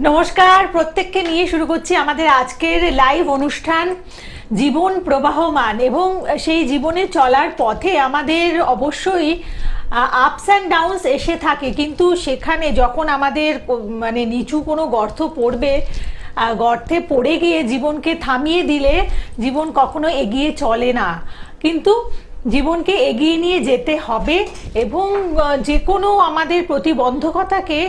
নমস্কার, প্রত্যেককে নিয়ে শুরু করছি আমাদের আজকের লাইভ অনুষ্ঠান জীবন প্রবাহমান। এবং সেই জীবনে চলার পথে আমাদের অবশ্যই আপস অ্যান্ড ডাউনস এসে থাকে, কিন্তু সেখানে যখন আমাদের মানে নিচু কোনো গর্ত পড়বে, গর্তে পড়ে গিয়ে জীবনকে থামিয়ে দিলে জীবন কখনো এগিয়ে চলে না। কিন্তু জীবনকে এগিয়ে নিয়ে যেতে হবে এবং যে কোনো আমাদের প্রতিবন্ধকতাকে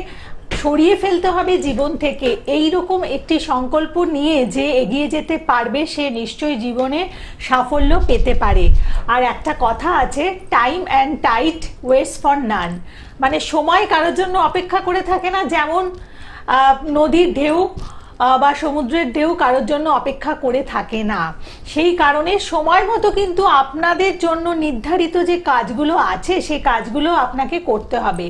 সরিয়ে ফেলতে হবে জীবন থেকে। এই রকম একটি সংকল্প নিয়ে যে এগিয়ে যেতে পারবে সে নিশ্চয়ই জীবনে সাফল্য পেতে পারে। আর একটা কথা আছে, time and tide waits for none, মানে সময় কারোর জন্য অপেক্ষা করে থাকে না, যেমন নদীর ঢেউ বা সমুদ্রের ঢেউ কারোর জন্য অপেক্ষা করে থাকে না। সেই কারণে সময় মতো কিন্তু আপনাদের জন্য নির্ধারিত যে কাজগুলো আছে সেই কাজগুলো আপনাকে করতে হবে।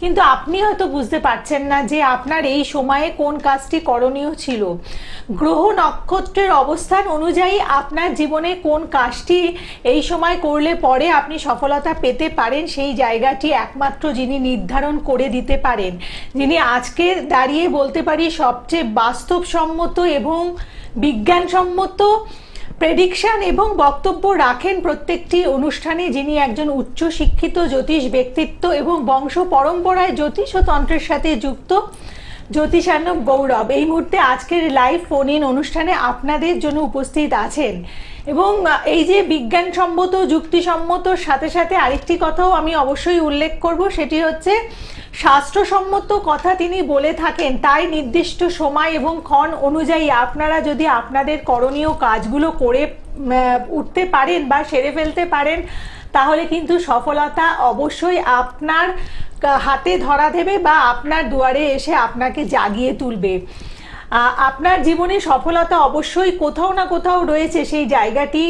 কিন্তু আপনি হয়তো বুঝতে পারছেন না যে আপনার এই সময়ে কোন কাজটি করণীয় ছিল। গ্রহ নক্ষত্রের অবস্থান অনুযায়ী আপনার জীবনে কোন কাজটি এই সময় করলে পরে আপনি সফলতা পেতে পারেন, সেই জায়গাটি একমাত্র যিনি নির্ধারণ করে দিতে পারেন, যিনি আজকে দাঁড়িয়ে বলতে পারি সবচেয়ে বাস্তবসম্মত এবং বিজ্ঞানসম্মত প্রেডিকশন এবং বক্তব্য রাখেন প্রত্যেকটি অনুষ্ঠানে, যিনি একজন উচ্চ শিক্ষিত জ্যোতিষ ব্যক্তিত্ব এবং বংশ পরম্পরায় জ্যোতিষ ও তন্ত্রের সাথে যুক্ত জ্যোতিষার্ণব গৌরব এই মুহূর্তে আজকের লাইভ ফোন ইন অনুষ্ঠানে আপনাদের জন্য উপস্থিত আছেন। এবং এই যে বিজ্ঞানসম্মত যুক্তিসম্মতর সাথে সাথে আরেকটি কথাও আমি অবশ্যই উল্লেখ করব, সেটি হচ্ছে শাস্ত্রসম্মত কথা তিনি বলে থাকেন। তাই নির্দিষ্ট সময় এবং ক্ষণ অনুযায়ী আপনারা যদি আপনাদের করণীয় কাজগুলো করে উঠতে পারেন বা সেরে ফেলতে পারেন, তাহলে কিন্তু সফলতা অবশ্যই আপনার হাতে ধরা দেবে বা আপনার দুয়ারে এসে আপনাকে জাগিয়ে তুলবে। আপনার জীবনে সফলতা অবশ্যই কোথাও না কোথাও রয়েছে, সেই জায়গাটি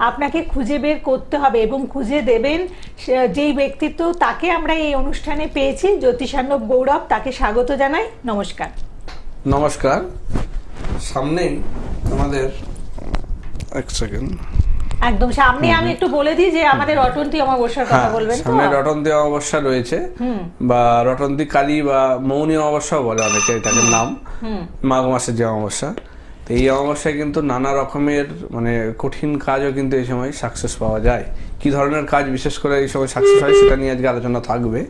আপনাকে খুঁজে বের করতে হবে এবং খুঁজে দেবেন যেই ব্যক্তিত্ব, তাকে আমরা এই অনুষ্ঠানে পেয়েছি, জ্যোতিষার্ণব গৌরব। তাকে স্বাগত জানাই। নমস্কার। নমস্কার। সামনেই আমাদের এক সেকেন্ড একদম সামনে আমি একটু বলে দিই যে আমাদের রটন্তী অমাবস্যার কথা বলবেন। সামনে রটন্তী অমাবস্যা রয়েছে, বা রটন্তী কালী বা মৌনী অমাবস্যাও বলে অনেকে এটাকে নাম, মাঘ মাসের যে অমাবস্যা। তো এই অমাবস্যায় কিন্তু নানা রকমের মানে কঠিন কাজও কিন্তু এই সময় সাকসেস পাওয়া যায়। কি ধরনের কাজ বিশেষ করে এই সময় সাকসেস হয় সেটা নিয়ে আজকে আলোচনা থাকবে।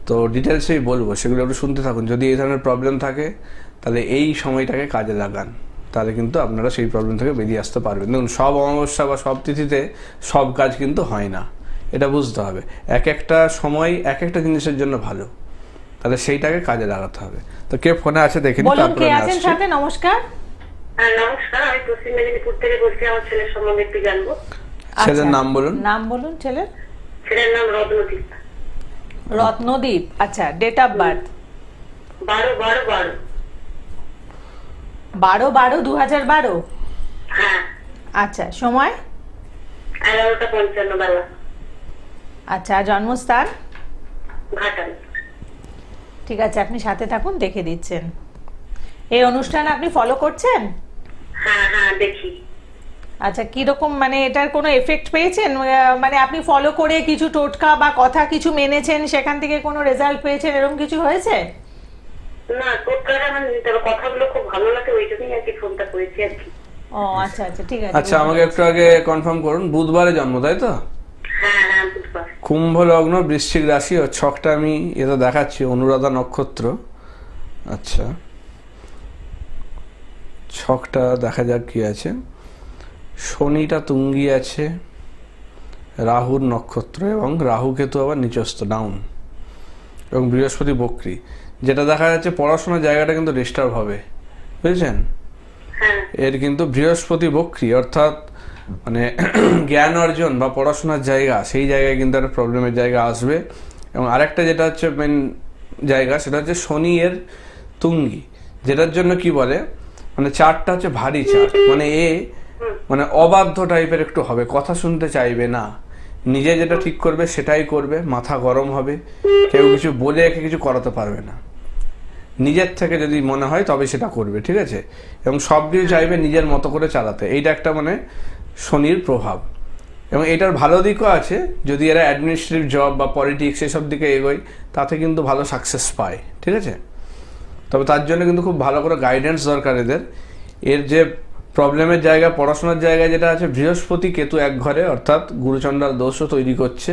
তো ডিটেলসেই বলবো, সেগুলো একটু শুনতে থাকুন। যদি এই ধরনের প্রবলেম থাকে তাহলে এই সময়টাকে কাজে লাগান, তাহলে কিন্তু আপনারা সেই প্রবলেম থেকে বেরিয়ে আসতে পারবেন। দেখুন, সব অমাবস্যা বা সব তিথিতে সব কাজ কিন্তু হয় না, এটা বুঝতে হবে। এক একটা সময় এক একটা জিনিসের জন্য ভালো, তাহলে সেইটাকে কাজে লাগাতে হবে। তো কে ফোনে আছে দেখে নিই, তারপরে আছেন সাথে। নমস্কার। নমস্কার, আমি পশ্চিম মেদিনীপুর থেকে বলছি। আমার ছেলের সম্বন্ধে একটু জানবো। ছেলের নাম বলুন। নাম বলুন ছেলের। ছেলের নাম রত্নদীপ। রত্নদীপ, আচ্ছা। Date of birth 12/12/12। 12/12/2012। হ্যাঁ। আচ্ছা, সময় 11:55 বেলা। আচ্ছা, জন্মস্থান ঘাটাল। ঠিক আছে, আপনি সাথে থাকুন, দেখে দিচ্ছেন। এই অনুষ্ঠান আপনি ফলো করছেন? হ্যাঁ হ্যাঁ, দেখি। আচ্ছা, কিরকম মানে এটার কোনো এফেক্ট পেয়েছেন? মানে আপনি ফলো করে কিছু টোটকা বা কথা কিছু মেনেছেন, সেখান থেকে কোনো রেজাল্ট পেয়েছেন, এরকম কিছু হয়েছে? না, টোটকাটা মানে কথাগুলো খুব ভালো লাগে, ওই জন্যই আর কি ফোনটা করেছি আর কি। ও আচ্ছা আচ্ছা, ঠিক আছে। আচ্ছা, আমাকে একটু আগে কনফার্ম করুন, বুধবারে জন্ম, তাই তো? হ্যাঁ হ্যাঁ, বুধবার। কুম্ভ লগ্ন, বৃশ্চিক রাশি, ও ছকটা আমি এটা দেখাচ্ছি, অনুরাধা নক্ষত্র। আচ্ছা, ছকটা দেখা যাক কি আছে। শনিটা তুঙ্গি আছে, রাহুর নক্ষত্র, এবং রাহু কেতু আবার নিচস্থ ডাউন, এবং বৃহস্পতি বক্রী। যেটা দেখা যাচ্ছে পড়াশোনার জায়গাটা কিন্তু ডিস্টার্ব হবে, বুঝেছেন? এর কিন্তু বৃহস্পতি বক্রী, অর্থাৎ মানে জ্ঞান অর্জন বা পড়াশোনার জায়গা, সেই জায়গায় কিন্তু একটা প্রবলেমের জায়গা আসবে। এবং আরেকটা যেটা হচ্ছে মেন জায়গা, সেটা হচ্ছে শনি এর তুঙ্গি, যেটার জন্য কি বলে মানে চারটা হচ্ছে ভারী চার, মানে মানে অবাধ্য টাইপের একটু হবে, কথা শুনতে চাইবে না, নিজে যেটা ঠিক করবে সেটাই করবে, মাথা গরম হবে, কেউ কিছু বলে একে কিছু করাতে পারবে না, নিজের থেকে যদি মনে হয় তবে সেটা করবে, ঠিক আছে? এবং সব কিছু চাইবে নিজের মতো করে চালাতে। এইটা একটা মানে শনির প্রভাব। এবং এটার ভালো দিকও আছে, যদি এরা অ্যাডমিনিস্ট্রেটিভ জব বা পলিটিক্স এসব দিকে এগোয়, তাতে কিন্তু ভালো সাকসেস পায়, ঠিক আছে? তবে তার জন্য কিন্তু খুব ভালো করে গাইডেন্স দরকার এদের। এর যে প্রবলেমের জায়গা, পড়াশোনার জায়গায় যেটা আছে, বৃহস্পতি কেতু এক ঘরে, অর্থাৎ গুরুচণ্ডাল দোষও তৈরি করছে,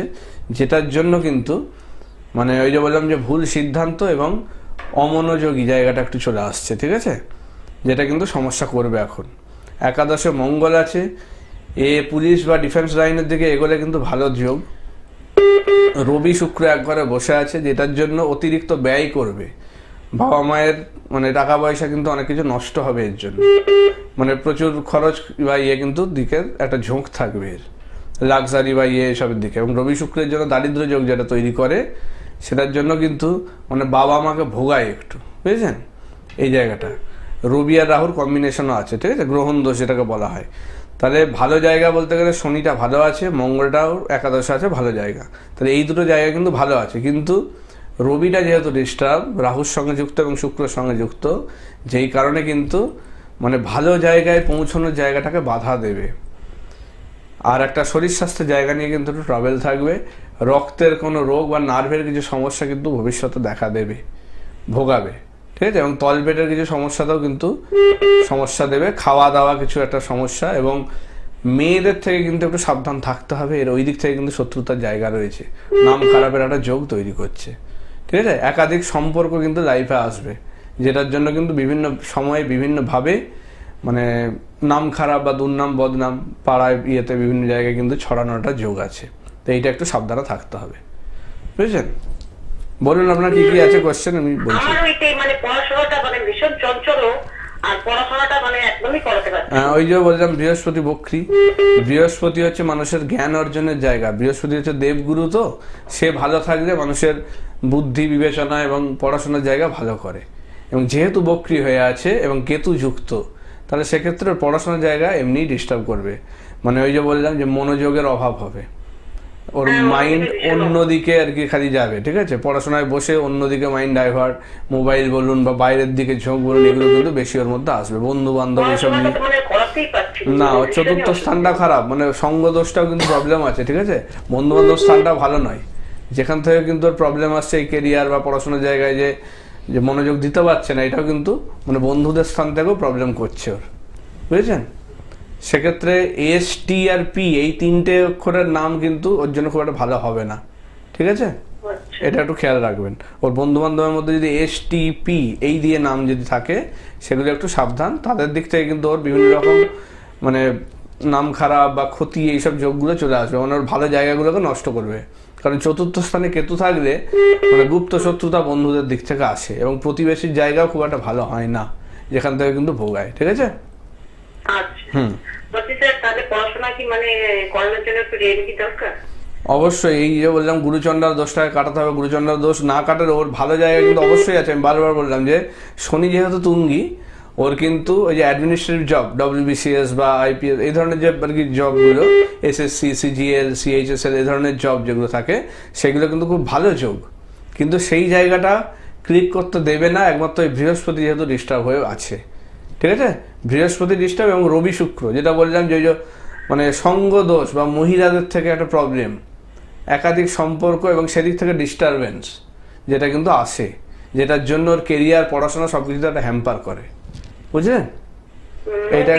যেটার জন্য কিন্তু মানে ওই যে বললাম যে ভুল সিদ্ধান্ত এবং অমনোযোগী জায়গাটা একটু চলে আসছে, ঠিক আছে, যেটা কিন্তু সমস্যা করবে এখন। একাদশে মঙ্গল আছে, পুলিশ বা ডিফেন্স লাইনের দিকে এগোলে কিন্তু ভালো যোগ। রবি শুক্র এক ঘরে বসে আছে, যেটার জন্য অতিরিক্ত ব্যয় করবে, বাবা মায়ের মানে টাকা পয়সা কিন্তু অনেক কিছু নষ্ট হবে এর জন্য, মানে প্রচুর খরচ বা কিন্তু দিকের একটা ঝোঁক থাকবে এর, লাক্সারি বা এসবের দিকে। এবং রবি শুক্রের জন্য দারিদ্র যোগ যেটা তৈরি করে, সেটার জন্য কিন্তু মানে বাবা মাকে ভোগায় একটু, বুঝেছেন এই জায়গাটা। রবি আর রাহুর কম্বিনেশনও আছে, ঠিক আছে, গ্রহণ দোষ যেটাকে বলা হয়। তাহলে ভালো জায়গা বলতে গেলে শনিটা ভালো আছে, মঙ্গলটাও একাদশে আছে, ভালো জায়গা। তাহলে এই দুটো জায়গা কিন্তু ভালো আছে, কিন্তু রবিটা যেহেতু ডিস্টার্ব, রাহুর সঙ্গে যুক্ত এবং শুক্রের সঙ্গে যুক্ত, যেই কারণে কিন্তু মানে ভালো জায়গায় পৌঁছানোর জায়গাটাকে বাধা দেবে। আর একটা শরীর স্বাস্থ্যের জায়গা নিয়ে কিন্তু একটু ট্রাভেল থাকবে। রক্তের কোনো রোগ বা নার্ভের কিছু সমস্যা কিন্তু ভবিষ্যতে দেখা দেবে, ভোগাবে, ঠিক আছে। এবং তলপেটের কিছু সমস্যাতেও কিন্তু সমস্যা দেবে, খাওয়া দাওয়া কিছু একটা সমস্যা। এবং মেয়েদের থেকে কিন্তু একটু সাবধান থাকতে হবে, এর ওই দিক থেকে কিন্তু শত্রুতার জায়গা রয়েছে, নাম খারাপের একটা যোগ তৈরি করছে, ঠিক আছে। একাধিক সম্পর্ক কিন্তু লাইফে আসবে, যেটার জন্য কিন্তু বিভিন্ন সময়ে বিভিন্নভাবে মানে নাম খারাপ বা দুর্নাম বদনাম পাড়ায় বিভিন্ন জায়গায় কিন্তু ছড়ানোটা যোগ আছে। তো এইটা একটু সাবধানে থাকতে হবে, বুঝেছেন। বলুন আপনার কি কি আছে কোশ্চেন, আমি বলছি। আমার ওইটাই মানে পড়াশোনাটা মানে ভীষণ চঞ্চল, আর পড়াশোনাটা মানে একদমই করাতে পারছি না। ওই যে বললাম বৃহস্পতি বক্রী, বৃহস্পতি হচ্ছে মানুষের জ্ঞান অর্জনের জায়গা, বৃহস্পতি হচ্ছে দেবগুরু, তো সে ভালো থাকলে মানুষের বুদ্ধি বিবেচনা এবং পড়াশোনার জায়গা ভালো করে। এবং যেহেতু বক্রী হয়ে আছে এবং কেতু যুক্ত, তাহলে সেক্ষেত্রে পড়াশোনার জায়গা এমনিই ডিস্টার্ব করবে, মানে ওই যে বললাম যে মনোযোগের অভাব হবে, ওর মাইন্ড অন্যদিকে আর কি খালি যাবে, ঠিক আছে। পড়াশোনায় বসে অন্যদিকে মাইন্ড ডাইভার্ট, মোবাইল বলুন বা বাইরের দিকে ঝোঁক বলুন, এগুলো কিন্তু বেশি ওর মধ্যে আসবে, বন্ধু বান্ধব এইসব নিয়ে। না, ওর চতুর্থ স্থানটা খারাপ, মানে সঙ্গ দোষটাও কিন্তু প্রবলেম আছে, ঠিক আছে। বন্ধু বান্ধব স্থানটা ভালো নয়, যেখান থেকে কিন্তু ওর প্রবলেম আসছে এই কেরিয়ার বা পড়াশোনার জায়গায় যে যে মনোযোগ দিতে পারছে না, এটাও কিন্তু মানে বন্ধুদের স্থান থেকেও প্রবলেম করছে ওর, বুঝেছেন। সেক্ষেত্রে এস টি আর পি এই তিনটে অক্ষরের নাম কিন্তু ওর জন্য খুব একটা ভালো হবে না, ঠিক আছে, এটা একটু খেয়াল রাখবেন। ওর বন্ধু বান্ধবের মধ্যে যদি এস টি পি এই দিয়ে নাম যদি থাকে, সেগুলো একটু সাবধান, তাদের দিক থেকে কিন্তু ওর বিভিন্ন রকম মানে নাম খারাপ বা ক্ষতি এইসব যোগগুলো চলে আসবে, মানে ওর ভালো জায়গাগুলোকে নষ্ট করবে। কারণ চতুর্থ স্থানে কেতু থাকলে মানে গুপ্ত শত্রুতা বন্ধুদের দিক থেকে আসে, এবং প্রতিবেশীর জায়গাও খুব একটা ভালো হয় না, যেখান থেকে কিন্তু ভোগায়, ঠিক আছে। অবশ্যই এই যে বললাম গুরুচণ্ডাল দোষটাকে কাটাতে হবে, গুরুচণ্ডাল দোষ না কাটালে ওর ভালো জায়গা কিন্তু অবশ্যই আছে। আমি বারবার বললাম যে শনি যেহেতু তুঙ্গি, ওর কিন্তু ওই যে অ্যাডমিনিস্ট্রেটিভ জব, WBCS বা IPS এই ধরনের যে আর কি জবগুলো, SSC CGL CHSL এই ধরনের জব যেগুলো থাকে, সেগুলো কিন্তু খুব ভালো যোগ, কিন্তু সেই জায়গাটা ক্লিক করতে দেবে না একমাত্র ওই বৃহস্পতি যেহেতু ডিস্টার্ব হয়ে আছে, ঠিক আছে। বৃহস্পতি ডিস্টার্ব এবং রবি শুক্র, যেটা বললাম যে মানে সঙ্গ দোষ বা মহিলাদের থেকে একটা প্রবলেম, একাধিক সম্পর্ক এবং সেদিক থেকে ডিস্টারবেন্স যেটা কিন্তু আসে, যেটার জন্য ওর কেরিয়ার পড়াশোনা সবকিছু একটা হ্যাম্পার করে, বুঝলেন। এইটা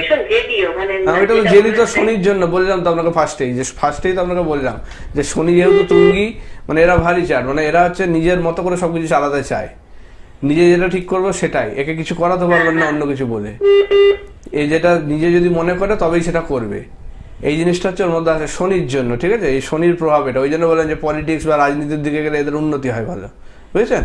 ওইটা তো জেদি তো শনির জন্য বললাম তো আপনাকে ফার্স্টেই তো আপনাকে বললাম যে শনি যেহেতু তুঙ্গি, মানে এরা ভারী চাট, মানে এরা হচ্ছে নিজের মতো করে সবকিছু চালাতে চায়, নিজে যেটা ঠিক করবো সেটাই, একে কিছু করাতে পারবেন না অন্য কিছু বলে, এই যেটা নিজে যদি মনে করে তবেই সেটা করবে, এই জিনিসটা হচ্ছে ওর মধ্যে আছে শনির জন্য, ঠিক আছে। এই শনির প্রভাব এটা, ওই জন্য বলেন যে পলিটিক্স বা রাজনীতির দিকে গেলে এদের উন্নতি হয় ভালো, বুঝেছেন।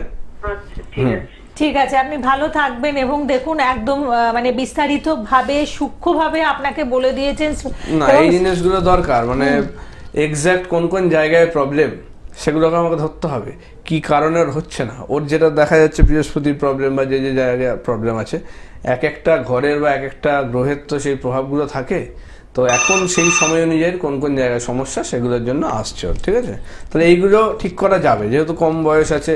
ঠিক আছে, আপনি ভালো থাকবেন এবং দেখুন একদম মানে বিস্তারিত ভাবে সূক্ষ্মভাবে আপনাকে বলে দিয়েছেন না, এই জিনিসগুলো দরকার, মানে এক্সাক্ট কোন কোন জায়গায় প্রবলেম সেগুলোকে আমাকে ধরতে হবে, কি কারণে হচ্ছে না। ওর যেটা দেখা যাচ্ছে বৃহস্পতির প্রবলেম বা যে যে জায়গায় প্রবলেম আছে, এক একটা ঘরের বা এক একটা গ্রহের তো সেই প্রভাবগুলো থাকে, তো এখন সেই সময় অনুযায়ী কোন কোন জায়গায় সমস্যা সেগুলোর জন্য আসছে ওর, ঠিক আছে। তাহলে এইগুলো ঠিক করা যাবে, যেহেতু কম বয়স আছে,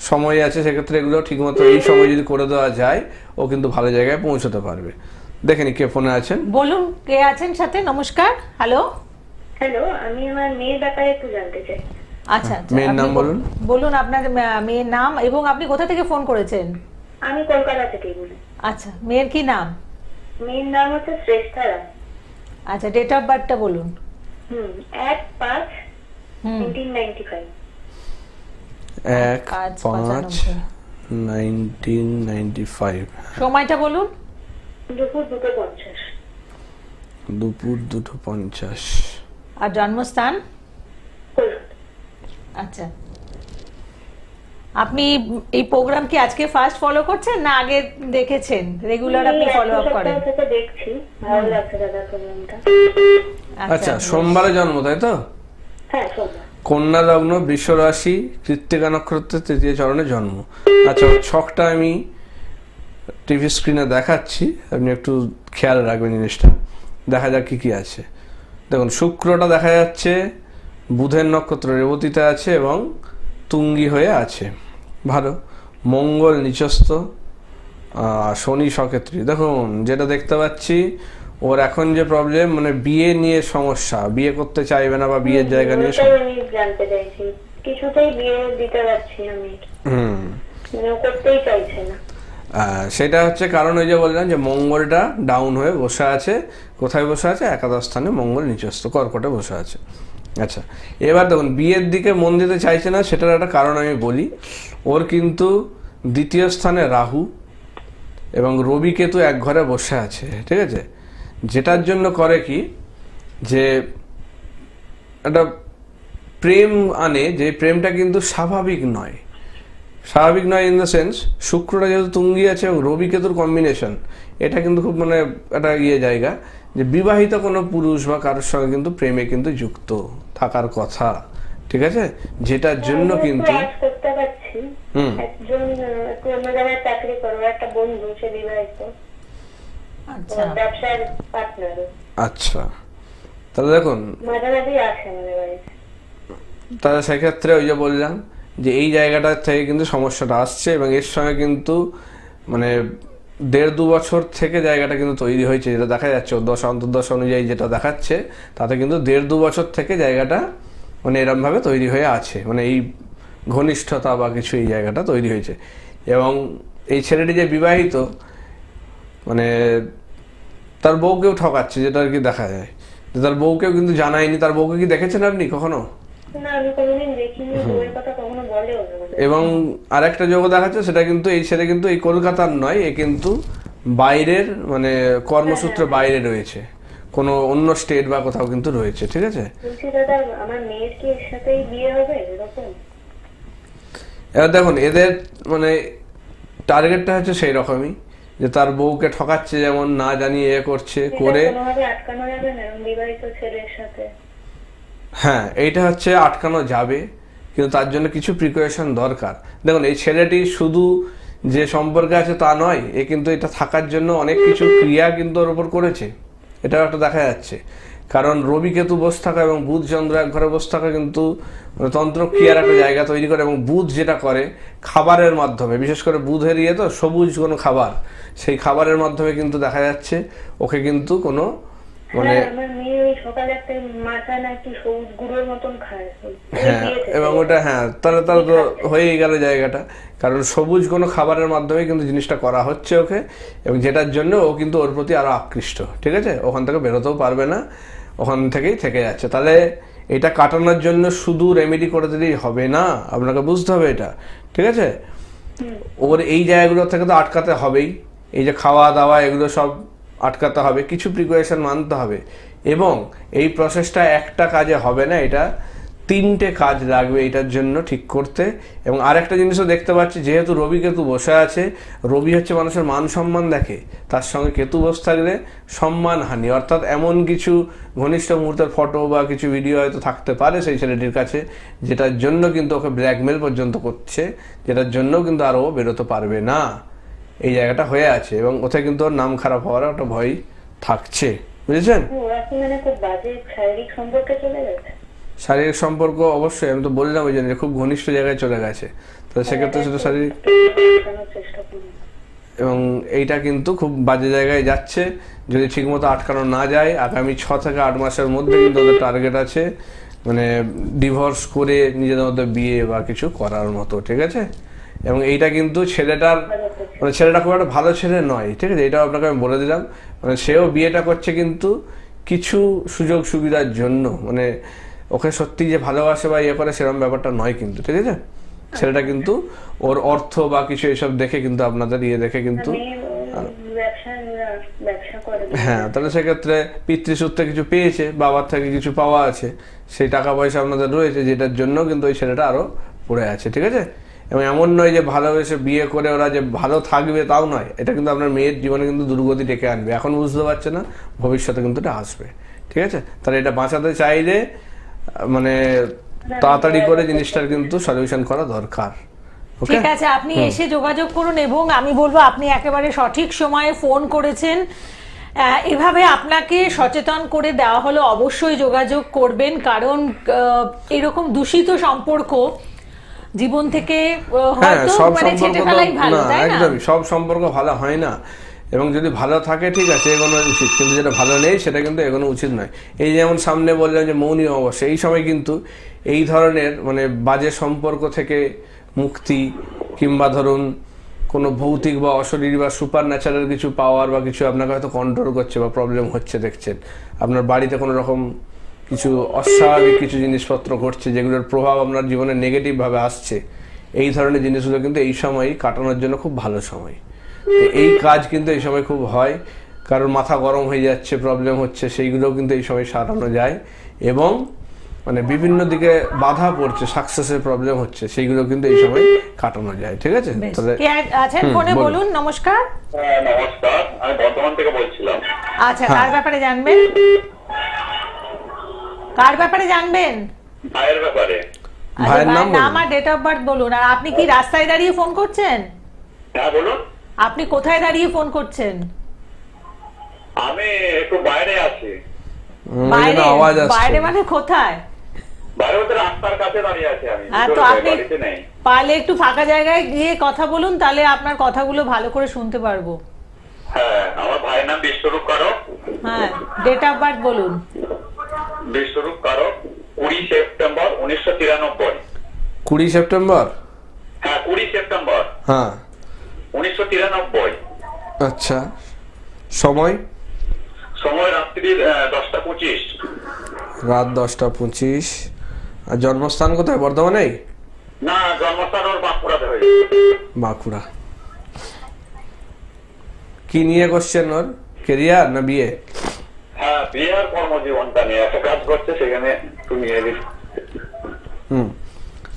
সময় আছে, সেক্ষেত্রে এগুলো ঠিকমতো এই সময় যদি করে দেওয়া যায়, ও কিন্তু ভালো জায়গায় পৌঁছতে পারবে। দেখেনি কে ফোনে আছেন, বলুন কে আছেন সাথে। নমস্কার। হ্যালো, আমি আমার মেয়ের ব্যাপারে একটু জানতে চাই। আচ্ছা, মেয়ের নাম বলুন। বলুন আপনার মেয়ের নাম এবং আপনি কোথা থেকে ফোন করেছেন। আমি কলকাতা থেকেই বলি। আচ্ছা, মেয়ের কি নাম? মেয়ের নাম হচ্ছে শ্রেষ্ঠা রায়। আচ্ছা, ডেট অফ বার্থটা বলুন। 1/5/1995। 1/5/1995। সময়টা বলুন। দুপুর 2:50। দুপুর 2:50। আর জন্মস্থান? কলকাতা। আচ্ছা, আপনি এই প্রোগ্রাম কি আজকে ফার্স্ট ফলো করছেন না আগে দেখেছেন? রেগুলার আপনি ফলো আপ করেন? আমি থেকে দেখছি, ভালো লাগছে দাদা প্রোগ্রামটা। আচ্ছা, সোমবারে জন্ম তাই তো? হ্যাঁ, সোমবার। কন্যা লগ্ন, বৃষ রাশি, কৃত্তিকা নক্ষত্রের তৃতীয় চরণে জন্ম। আচ্ছা, ওর ছকটা আমি টিভি স্ক্রিনে দেখাচ্ছি, আপনি একটু খেয়াল রাখবেন জিনিসটা। দেখা যাক কি কি আছে। দেখুন, শুক্রটা দেখা যাচ্ছে বুধের নক্ষত্র রেবতীতে আছে এবং তুঙ্গি হয়ে আছে, ভালো। মঙ্গল নিচস্থ, শনি সক্ষেত্রী। দেখুন, যেটা দেখতে পাচ্ছি ওর এখন যে প্রবলেম, মানে বিয়ে নিয়ে সমস্যা, বিয়ে করতে চাইবে না বা বিয়ের জায়গা নিয়ে আমি জানতে চাইছি, কিছুতেই বিয়ে দিতে পারছি আমি, মানে করতেই চাইছে না। সেটা হচ্ছে কারণ ওই যে বললাম যে মঙ্গলটা ডাউন হয়ে বসে আছে। কোথায় বসে আছে? একাদশ স্থানে মঙ্গল নিচস্থ কর্কটে বসে আছে। আচ্ছা, এবার দেখুন, বিয়ের দিকে মন দিতে চাইছে না, সেটার একটা কারণ আমি বলি। ওর কিন্তু দ্বিতীয় স্থানে রাহু এবং রবি কেতু এক ঘরে বসে আছে, ঠিক আছে? যেটার জন্য করে কি, যে একটা প্রেম আনে, যে প্রেমটা কিন্তু স্বাভাবিক নয়। স্বাভাবিক নয় ইন দ্য সেন্স, শুক্রটা যেহেতু তুঙ্গি আছে এবং রবি কেতুর কম্বিনেশন, এটা কিন্তু খুব মানে একটা জায়গা যে বিবাহিত কোনো পুরুষ বা কারোর সঙ্গে কিন্তু প্রেমে কিন্তু যুক্ত থাকার কথা, ঠিক আছে? যেটার জন্য কিন্তু করতে পারছি। একজন অন্য জায়গায় চাকরি করে, একটা বন্ধু, সে বিবাহিত, আচ্ছা, ব্যবসার পার্টনার। আচ্ছা, তাহলে দেখুন, মাঝে মাঝে আসে আমাদের বাড়িতে। তাহলে সেক্ষেত্রে ওই যে বললাম যে এই জায়গাটার থেকে কিন্তু সমস্যাটা আসছে এবং এর সঙ্গে কিন্তু মানে 1.5-2 বছর থেকে জায়গাটা কিন্তু তৈরি হয়েছে, যেটা দেখা যাচ্ছে দশা অন্তর্দশা অনুযায়ী যেটা দেখাচ্ছে, তাতে কিন্তু 1.5-2 বছর থেকে জায়গাটা মানে এরমভাবে তৈরি হয়ে আছে, মানে এই ঘনিষ্ঠতা বা কিছু এই জায়গাটা তৈরি হয়েছে। এবং এই ছেলেটি যে বিবাহিত, মানে তার বউকেও ঠকাচ্ছে, যেটা আর কি দেখা যায়, যে তার বউকেও কিন্তু জানায়নি। তার বউকে কি দেখেছেন আপনি কখনো? না, আমি কোনোদিন দেখিনি, বউয়ের কথা কখনো বলেও না। এবং আরেকটা যোগ দেখাচ্ছে, সেটা কিন্তু এই ছেলে কিন্তু এই কলকাতার নয়, এ কিন্তু বাইরের, মানে কর্মসূত্রে বাইরে রয়েছে, কোনো অন্য স্টেট বা কোথাও কিন্তু রয়েছে, ঠিক আছে? বলছি দাদা, আমার মেয়ের কি এর সাথেই বিয়ে হবে এরকম? এবার দেখুন, এদের মানে টার্গেটটা হচ্ছে সেই রকমই, যে তার বউকে ঠকাচ্ছে, যেমন না জানিয়ে এ করছে করে। কোনোভাবে আটকানো যাবে না বিবাহিত ছেলের সাথে? হ্যাঁ, এইটা হচ্ছে আটকানো যাবে, কিন্তু তার জন্য কিছু প্রিকশন দরকার। দেখুন, এই ছেলেটি শুধু যে সম্পর্কে আছে তা নয়, এ কিন্তু এটা থাকার জন্য অনেক কিছু ক্রিয়া কিন্তু ওর উপর করেছে, এটাও একটা দেখা যাচ্ছে। কারণ রবি কেতু বসে থাকা এবং বুধ চন্দ্র এক ঘরে বসে থাকা কিন্তু তন্ত্র ক্রিয়ার একটা জায়গা তৈরি করে। এবং বুধ যেটা করে খাবারের মাধ্যমে, বিশেষ করে বুধের তো সবুজ কোনো খাবার, সেই খাবারের মাধ্যমে কিন্তু দেখা যাচ্ছে ওকে কিন্তু কোনো মানে আমার মেয়ে ওই সকালে একটা মাথা নাকি সবুজ গুঁড়োর মতন খায়। হ্যাঁ, এবং ওটা হ্যাঁ, তাহলে তো হয়েই গেল জায়গাটা। কারণ সবুজ কোনো খাবারের মাধ্যমে কিন্তু জিনিসটা করা হচ্ছে ওকে, এবং যেটার জন্য ও কিন্তু ওর প্রতি আরো আকৃষ্ট, ঠিক আছে? ওখান থেকে বেরোতেও পারবে না, ওখান থেকেই থেকে যাচ্ছে। তাহলে এটা কাটানোর জন্য শুধু রেমেডি করে দিলেই হবে না, আপনাকে বুঝতে হবে এটা, ঠিক আছে? ওর এই জায়গাগুলো থেকে তো আটকাতে হবেই, এই যে খাওয়া দাওয়া এগুলো সব আটকাতে হবে, কিছু প্রিকশন মানতে হবে। এবং এই প্রসেসটা একটা কাজে হবে না, এটা 3টে কাজ লাগবে এটার জন্য ঠিক করতে। এবং আরেকটা জিনিসও দেখতে পাচ্ছি, যেহেতু রবি কেতু বসে আছে, রবি হচ্ছে মানুষের মান সম্মান দেখে, তার সঙ্গে কেতু বসে থাকলে সম্মানহানি, অর্থাৎ এমন কিছু ঘনিষ্ঠ মুহূর্তের ফটো বা কিছু ভিডিও হয়তো থাকতে পারে সেই ছেলেটির কাছে, যেটার জন্য কিন্তু ওকে ব্ল্যাকমেল পর্যন্ত করছে, যেটার জন্য কিন্তু আর ও বেরোতে পারবে না, এই জায়গাটা হয়ে আছে। এবং ওতে কিন্তু ওর নাম খারাপ হওয়ার একটা ভয় থাকছে, বুঝেছেন? মানে খুব বাজে শারীরিক সম্পর্কে চলে গেছে। শারীরিক সম্পর্ক অবশ্যই, আমি তো বললাম ওই জন্য খুব ঘনিষ্ঠ জায়গায় চলে গেছে, তাহলে সেক্ষেত্রে শুধু শারীরিক, এবং এইটা কিন্তু খুব বাজে জায়গায় যাচ্ছে। যদি ঠিকমতো আটকানো না যায়, আগামী 6 থেকে 8 মাসের মধ্যে কিন্তু ওদের টার্গেট আছে মানে ডিভোর্স করে নিজেদের মধ্যে বিয়ে বা কিছু করার মতো, ঠিক আছে? এবং এইটা কিন্তু ছেলেটার মানে ছেলেটা খুব একটা ভালো ছেলে নয়, ঠিক আছে, এটাও আপনাকে আমি বলে দিলাম। মানে সেও বিয়েটা করছে কিন্তু কিছু সুযোগ সুবিধার জন্য, মানে ওকে সত্যি যে ভালোবাসে বা ইয়ে করে সেরকম ব্যাপারটা নয় কিন্তু, ঠিক আছে। ছেলেটা কিন্তু ওর অর্থ বা কিছু এসব দেখে কিন্তু আপনাদের ইয়ে দেখে কিন্তু ব্যবসা করে। হ্যাঁ, তাহলে সেক্ষেত্রে পিতৃসূত্রে কিছু পেয়েছে, বাবার থেকে কিছু পাওয়া আছে, সেই টাকা পয়সা আপনাদের রয়েছে, যেটার জন্য কিন্তু ওই ছেলেটা আরো পড়ে আছে, ঠিক আছে। এবং এমন নয় যে ভালোবেসে বিয়ে করে ওরা যে ভালো থাকবে তাও নয়, এটা কিন্তু আপনার মেয়ের জীবনে কিন্তু দুর্গতি ডেকে আনবে। এখন বুঝতে পারছে না, ভবিষ্যতে কিন্তু এটা আসবে, ঠিক আছে। তাহলে এটা বাঁচাতে চাইলে মানে তাড়াতাড়ি করে জিনিসটার কিন্তু সলিউশন করা দরকার। ঠিক আছে, আপনি এসে যোগাযোগ করুন এবং আমি বলবো আপনি একেবারে সঠিক সময়ে ফোন করেছেন। এভাবে আপনাকে সচেতন করে দেওয়া হলো, অবশ্যই যোগাযোগ করবেন, কারণ এরকম দূষিত সম্পর্ক জীবন থেকে হয়তো মানে ছেটে ফেলাই ভালো, তাই না? একদমই সব সম্পর্ক ভালো হয় না, এবং যদি ভালো থাকে ঠিক আছে এগোনো উচিত, কিন্তু যেটা ভালো নেই সেটা কিন্তু এগোনো উচিত নয়। এই যেমন সামনে বললাম যে মৌনী অমাবস্যা, এই সময় কিন্তু এই ধরনের মানে বাজে সম্পর্ক থেকে মুক্তি, কিংবা ধরুন কোনো ভৌতিক বা অশরীরী বা সুপার ন্যাচারাল কিছু পাওয়ার বা কিছু আপনাকে হয়তো কন্ট্রোল করছে বা প্রবলেম হচ্ছে, দেখছেন আপনার বাড়িতে কোনো রকম কিছু অস্বাভাবিক কিছু জিনিসপত্র ঘটছে যেগুলোর প্রভাব আপনার জীবনে নেগেটিভভাবে আসছে, এই ধরনের জিনিসগুলো কিন্তু এই সময় কাটানোর জন্য খুব ভালো সময়। এই কাজ কিন্তু এই সময় খুব হয়, কারণ মাথা গরম হয়ে যাচ্ছে, প্রবলেম হচ্ছে, সেইগুলোও কিন্তু এই সময় সারানো যায়, এবং মানে বিভিন্ন দিকে বাধা পড়ছে, সাকসেসের প্রবলেম হচ্ছে, সেইগুলো কিন্তু এই সময় কাটানো যায়, ঠিক আছে। তাহলে আছেন ফোনে, বলুন। নমস্কার। নমস্কার, আমি বর্ধমান থেকে বলছিলাম। আচ্ছা, কার ব্যাপারে জানবেন? কার ব্যাপারে জানবেন? ভাইয়ের ব্যাপারে। ভাইয়ের নাম আর ডেট অফ বার্থ বলুন। আর আপনি কি রাস্তায় দাঁড়িয়ে ফোন করছেন? হ্যাঁ বলুন। আপনি কোথায় দাঁড়িয়ে ফোন করছেন? আমি একটু বাইরে আছি। বাইরে? আওয়াজ আসছে। বাইরে মানে কোথায়? বাইরে বলতে রাস্তার কাছে দাঁড়িয়ে আছি আমি। তো আপনি বাড়িতে নেই। পারলে একটু ফাঁকা জায়গায় গিয়ে কথা বলুন, তাহলে আপনার কথাগুলো ভালো করে শুনতে পারবো। হ্যাঁ, আমার ভাইয়ের নাম বিশ্বরূপ কারক। হ্যাঁ, ডেট অফ বার্থ বলুন। বিশ্বরূপ কারক, 20 সেপ্টেম্বর 1993। 20 সেপ্টেম্বর? হ্যাঁ, 20 সেপ্টেম্বর। হ্যাঁ, 1993। আচ্ছা। সময়? সময় রাত্রি 10টা 25। রাত 10টা 25। আর জন্মস্থান কোথায়? বর্ধমানেই? না, জন্মস্থান ওর বাঁকুড়াতে হয়েছে। বাঁকুড়া। কি নিয়ে কোশ্চেন ওর? কেরিয়ার না বিয়ে? হ্যাঁ, বিয়ে আর কর্মজীবনটা নিয়ে একটা কাজ করছে, সেখানে একটু নিয়ে দিই।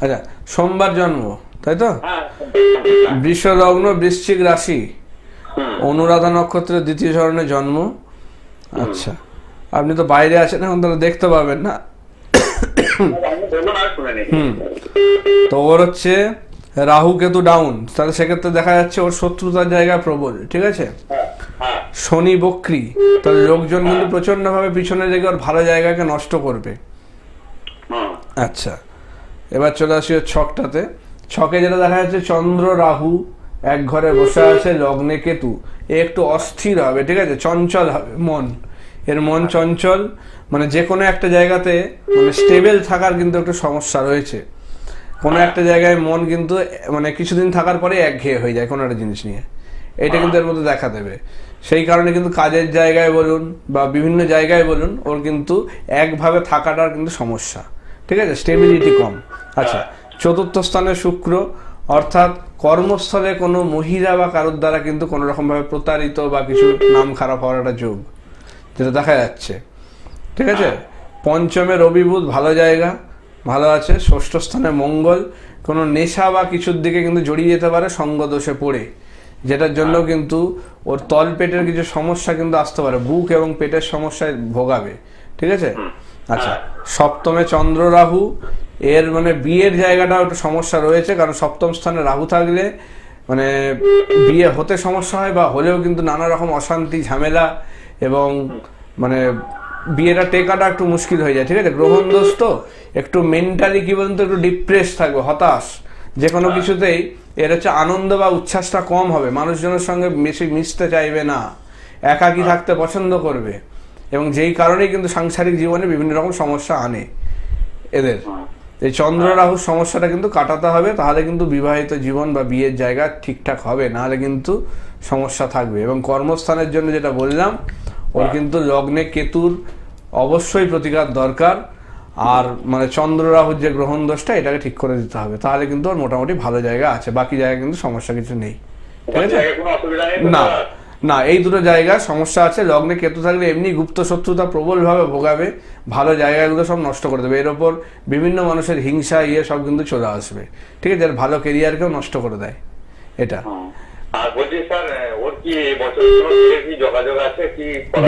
আচ্ছা, সোমবার জন্ম, তাই তো? হ্যাঁ, বৃষ লগ্ন, বৃশ্চিক রাশি, অনুরাধা নক্ষত্রের 2য় চরণে জন্ম। আচ্ছা, আপনি তো বাইরে আছেন এখন, তাহলে দেখতে পাবেন না। বলুন আর শুনে নিই। তো ওর হচ্ছে রাহু কেতু ডাউন, তাহলে সেক্ষেত্রে দেখা যাচ্ছে ওর শত্রুতার জায়গা প্রবল, ঠিক আছে। হ্যাঁ, শনি বক্রী, তাহলে লোকজন কিন্তু প্রচন্ড ভাবে পিছনে লেগে ওর ভালো জায়গাকে নষ্ট করবে। হুম, আচ্ছা, এবার চলে আসি ওর ছকটাতে। ছকে যেটা দেখা যাচ্ছে চন্দ্র রাহু এক ঘরে বসে আছে, লগ্নে কেতু, এ একটু অস্থির হবে, ঠিক আছে, চঞ্চল হবে মন, এর মন চঞ্চল, মানে যে কোনো একটা জায়গাতে মানে স্টেবল থাকার কিন্তু একটু সমস্যা রয়েছে। কোনো একটা জায়গায় মন কিন্তু মানে কিছুদিন থাকার পরে একঘেয়ে হয়ে যায় কোনো একটা জিনিস নিয়ে, এটা কিন্তু এর মধ্যে দেখা দেবে। সেই কারণে কিন্তু কাজের জায়গায় বলুন বা বিভিন্ন জায়গায় বলুন, ওর কিন্তু একভাবে থাকাটার কিন্তু সমস্যা, ঠিক আছে, স্টেবিলিটি কম। আচ্ছা, 4র্থ স্থানে শুক্র, অর্থাৎ কর্মস্থলে কোনো মহিলা বা কারোর দ্বারা কিন্তু কোনো রকমভাবে প্রতারিত বা কিছু নাম খারাপ হওয়ার একটা যোগ যেটা দেখা যাচ্ছে, ঠিক আছে। 5মে রবি বুধ, ভালো জায়গা, ভালো আছে। 6ষ্ঠ স্থানে মঙ্গল, কোনো নেশা বা কিছুর দিকে কিন্তু জড়িয়ে যেতে পারে সঙ্গ দোষে পড়ে, যেটার জন্য কিন্তু ওর তল পেটের কিছু সমস্যা কিন্তু আসতে পারে, বুক এবং পেটের সমস্যায় ভোগাবে, ঠিক আছে। আচ্ছা, 7মে চন্দ্র রাহু, এর মানে বিয়ের জায়গাটাও একটু সমস্যা রয়েছে, কারণ 7ম স্থানে রাহু থাকলে মানে বিয়ে হতে সমস্যা হয়, বা হলেও কিন্তু নানা রকম অশান্তি ঝামেলা, এবং মানে বিয়েটা টেকাটা একটু মুশকিল হয়ে যায়, ঠিক আছে। গ্রহণ দোষ তো একটু মেন্টালি কি বলতো একটু ডিপ্রেস থাকবে, হতাশ যে কোনো কিছুতেই, এর হচ্ছে আনন্দ বা উচ্ছ্বাসটা কম হবে, মানুষজনের সঙ্গে বেশি মিশতে চাইবে না, একাকী থাকতে পছন্দ করবে, এবং যেই কারণেই কিন্তু সাংসারিক জীবনে বিভিন্ন রকম সমস্যা আনে এদের, এই চন্দ্র রাহুর সমস্যাটা কিন্তু কাটাতে হবে, তাহলে কিন্তু বিবাহিত জীবন বা বিয়ের জায়গা ঠিকঠাক হবে, নাহলে কিন্তু সমস্যা থাকবে। এবং কর্মস্থানের জন্য যেটা বললাম, ওর কিন্তু লগ্নে কেতুর অবশ্যই প্রতিকার দরকার। আর মানে চন্দ্র রাহুর যে গ্রহণ দোষটা, এটাকে ঠিক করে দিতে হবে, তাহলে কিন্তু ওর মোটামুটি ভালো জায়গা আছে, বাকি জায়গায় কিন্তু সমস্যা কিছু নেই। ঠিক আছে? কোনো অসুবিধা নেই তো না স্যার? না, এই দুটো জায়গায় সমস্যা আছে। লগ্নে কেতু থাকলে এমনি গুপ্ত শত্রুতা প্রবলভাবে ভোগাবে, ভালো জায়গাগুলো সব নষ্ট করে দেবে, এর ওপর বিভিন্ন মানুষের হিংসা সব কিন্তু চলে আসবে। ঠিক আছে? আর ভালো কেরিয়ারকেও নষ্ট করে দেয় এটা। আর বলছি স্যার, ওর কি বছর কোনো বিয়ের কি যোগাযোগ আছে কি করা?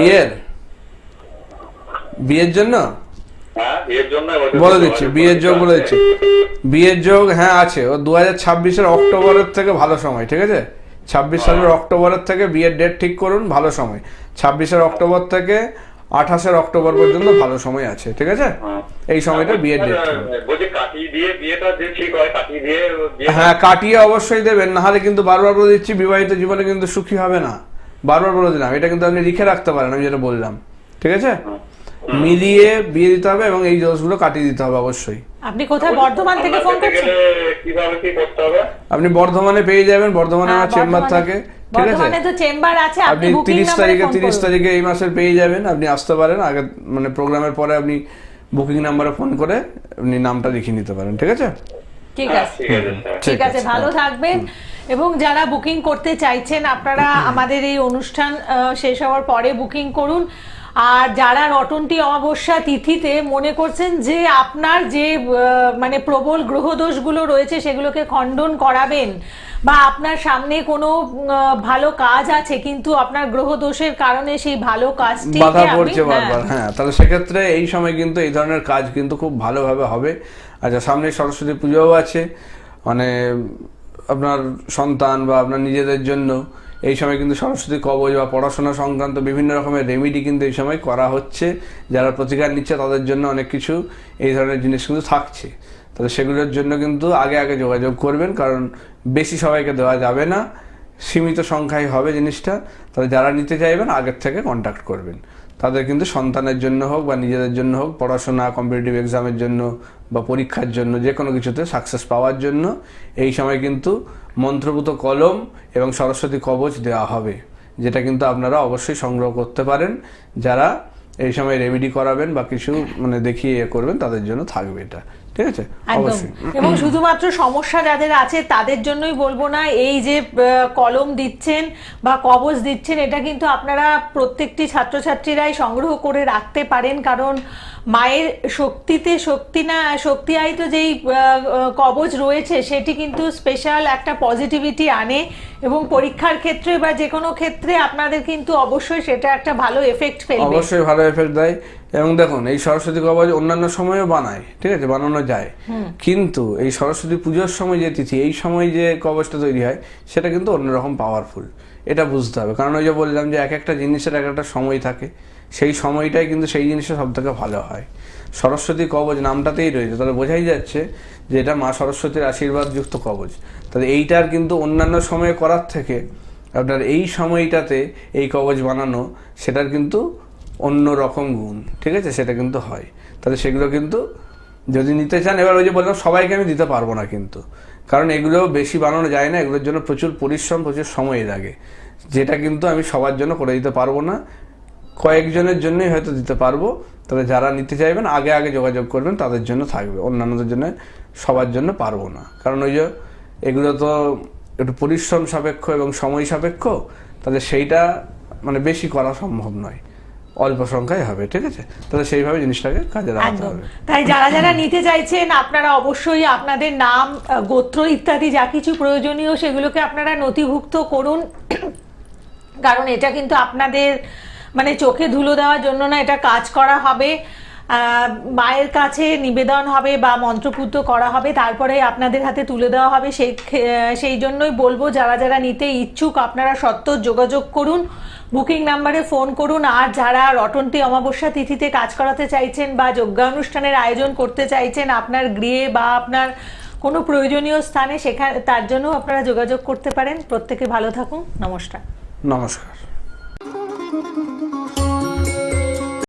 বিয়ের জন্য হ্যাঁ, বিয়ের জন্য এবছর বলে যোগাযোগ দিচ্ছি, বিয়ের যোগ বলে দিচ্ছি। বিয়ের যোগ হ্যাঁ আছে, ও 2026-এর অক্টোবরের থেকে ভালো সময়। ঠিক আছে? 26 সালের অক্টোবরের থেকে বিয়ের ডেট ঠিক করুন, ভালো সময়। 26-এর অক্টোবর থেকে 28-এর অক্টোবর পর্যন্ত ভালো সময় আছে। ঠিক আছে? এই সময়টা বিয়ের ডেট। বলছি কাটিয়ে দিয়ে বিয়েটা যে ঠিক হয়, কাটিয়ে দিয়ে বিয়ে- হ্যাঁ, কাটিয়ে অবশ্যই দেবেন, নাহলে কিন্তু বারবার বলে দিচ্ছি বিবাহিত জীবনে কিন্তু সুখী হবে না। বারবার বলে দিলাম, এটা কিন্তু আপনি লিখে রাখতে পারেন, আমি যেটা বললাম। ঠিক আছে? মিলিয়ে বিয়ে দিতে হবে এবং এই দোষগুলো কাটিয়ে দিতে হবে অবশ্যই। আপনি কোথায় বর্ধমান থেকে ফোন আপনার কাছে করছেন? গেলে কিভাবে কি করতে হবে? আপনি বর্ধমানে পেয়ে যাবেন, বর্ধমানে আমার চেম্বার থাকে। ঠিক আছে? বর্ধমানে তো চেম্বার আছে, আপনি আপনি বুকিং 30 নাম্বারে তারিখে ফোন 30 করুন। তারিখে এই মাসের পেয়ে যাবেন, আপনি আসতে পারেন আগে, মানে প্রোগ্রামের পরে আপনি বুকিং নাম্বারে ফোন করে আপনি নামটা লিখে নিতে পারেন। ঠিক আছে? ঠিক হ্যাঁ, আছে, ঠিক আছে স্যার। ঠিক আছে, ভালো থাকবেন। এবং যারা বুকিং করতে চাইছেন, আপনারা আমাদের এই অনুষ্ঠান শেষ হওয়ার পরে বুকিং করুন। আর যারা রটন্তি অমাবস্যা তিথিতে মনে করছেন যে আপনার যে মানে প্রবল গ্রহদোষগুলো রয়েছে সেগুলোকে খণ্ডন করাবেন, বা আপনার সামনে কোনো ভালো কাজ আছে কিন্তু আপনার গ্রহদোষের কারণে সেই ভালো কাজটি বাধা পড়ছে বারবার, হ্যাঁ, তাহলে সেক্ষেত্রে এই সময় কিন্তু এই ধরনের কাজ কিন্তু খুব ভালোভাবে হবে। আচ্ছা, সামনে সরস্বতী পুজোও আছে, মানে আপনার সন্তান বা আপনার নিজেদের জন্য এই সময় কিন্তু সরস্বতী কবচ বা পড়াশোনা সংক্রান্ত বিভিন্ন রকমের রেমিডি কিন্তু এই সময় করা হচ্ছে। যারা প্রতিকার নিচ্ছে তাদের জন্য অনেক কিছু এই ধরনের জিনিস কিন্তু থাকছে। তাহলে সেগুলোর জন্য কিন্তু আগে আগে যোগাযোগ করবেন, কারণ বেশি সবাইকে দেওয়া যাবে না, সীমিত সংখ্যায় হবে জিনিসটা। তাহলে যারা নিতে চাইবেন আগের থেকে কন্ট্যাক্ট করবেন। তাদের কিন্তু সন্তানের জন্য হোক বা নিজেদের জন্য হোক, পড়াশোনা, কম্পিটিটিভ এক্সামের জন্য বা পরীক্ষার জন্য, যে কোনো কিছুতে সাকসেস পাওয়ার জন্য এই সময় কিন্তু মন্ত্রপুত কলম এবং সরস্বতী কবচ দেওয়া হবে, যেটা কিন্তু আপনারা অবশ্যই সংগ্রহ করতে পারেন। যারা এই সময় রেমেডি করাবেন বা কিছু মানে দেখিয়ে করবেন, তাদের জন্য থাকবে এটা। ঠিক আছে? অবশ্যই। এবং শুধুমাত্র সমস্যা যাদের আছে তাদের জন্যই বলবো না, এই যে কলম দিচ্ছেন বা কবচ দিচ্ছেন, এটা কিন্তু আপনারা প্রত্যেকটি ছাত্রছাত্রীরাই সংগ্রহ করে রাখতে পারেন। কারণ মায়ের শক্তিতে শক্তিআয়িত যেই কবচ রয়েছে সেটি কিন্তু স্পেশাল একটা পজিটিভিটি আনে, এবং পরীক্ষার ক্ষেত্রে বা যে কোনো ক্ষেত্রে আপনাদের কিন্তু অবশ্যই সেটা একটা ভালো এফেক্ট ফেলবে। অবশ্যই ভালো এফেক্ট দেয়। এবং দেখুন, এই সরস্বতী কবচ অন্যান্য সময়ও বানায়, ঠিক আছে, বানানো যায়, কিন্তু এই সরস্বতী পুজোর সময় যে তিথি, এই সময় যে কবচটা তৈরি হয় সেটা কিন্তু অন্যরকম পাওয়ারফুল। এটা বুঝতে হবে, কারণ ওই যে বললাম যে এক একটা জিনিসের এক একটা সময় থাকে, সেই সময়টাই কিন্তু সেই জিনিসটা সব থেকে ভালো হয়। সরস্বতী কবচ নামটাতেই রয়েছে, তাহলে বোঝাই যাচ্ছে যে এটা মা সরস্বতীর আশীর্বাদযুক্ত কবচ। তাহলে এইটার কিন্তু অন্যান্য সময়ে করার থেকে আপনার এই সময়টাতে এই কবচ বানানো, সেটার কিন্তু অন্য রকম গুণ, ঠিক আছে, সেটা কিন্তু হয়। তাহলে সেগুলো কিন্তু যদি নিতে চান, এবার ওই যে বললাম সবাইকে আমি দিতে পারবো না কিন্তু, কারণ এগুলো বেশি বানানো যায় না, এগুলোর জন্য প্রচুর পরিশ্রম, প্রচুর সময় লাগে, যেটা কিন্তু আমি সবার জন্য করে দিতে পারবো না, কয়েকজনের জন্যই হয়তো দিতে পারবো। তবে যারা নিতে চাইবেন আগে আগে যোগাযোগ করবেন, তাদের জন্য থাকবে, অন্যান্যদের জন্য সবার জন্য পারবো না। কারণ ওই যে এগুলো তো একটু পরিশ্রম সাপেক্ষ এবং সময় সাপেক্ষ, তাহলে সেইটা মানে বেশি করা সম্ভব নয়, অল্প সংখ্যায় হবে। ঠিক আছে? তাহলে সেইভাবে জিনিসটাকে কাজে লাগাতে হবে। তাই যারা যারা নিতে চাইছেন, আপনারা অবশ্যই আপনাদের নাম, গোত্র ইত্যাদি যা কিছু প্রয়োজনীয় সেগুলোকে আপনারা নথিভুক্ত করুন, কারণ এটা কিন্তু আপনাদের মানে চোখে ধুলো দেওয়ার জন্য না, এটা কাজ করা হবে, মায়ের কাছে নিবেদন হবে বা মন্ত্রপুত করা হবে, তারপরে আপনাদের হাতে তুলে দেওয়া হবে। সেই জন্যই বলবো, যারা যারা নিতে ইচ্ছুক আপনারা সত্ত্বর যোগাযোগ করুন, বুকিং নাম্বারে ফোন করুন। আর যারা রটন্তি অমাবস্যা তিথিতে কাজ করাতে চাইছেন বা যজ্ঞানুষ্ঠানের আয়োজন করতে চাইছেন আপনার গৃহে বা আপনার কোনো প্রয়োজনীয় স্থানে, সেখানে তার জন্য আপনারা যোগাযোগ করতে পারেন। প্রত্যেকে ভালো থাকুন। নমস্কার। নমস্কার।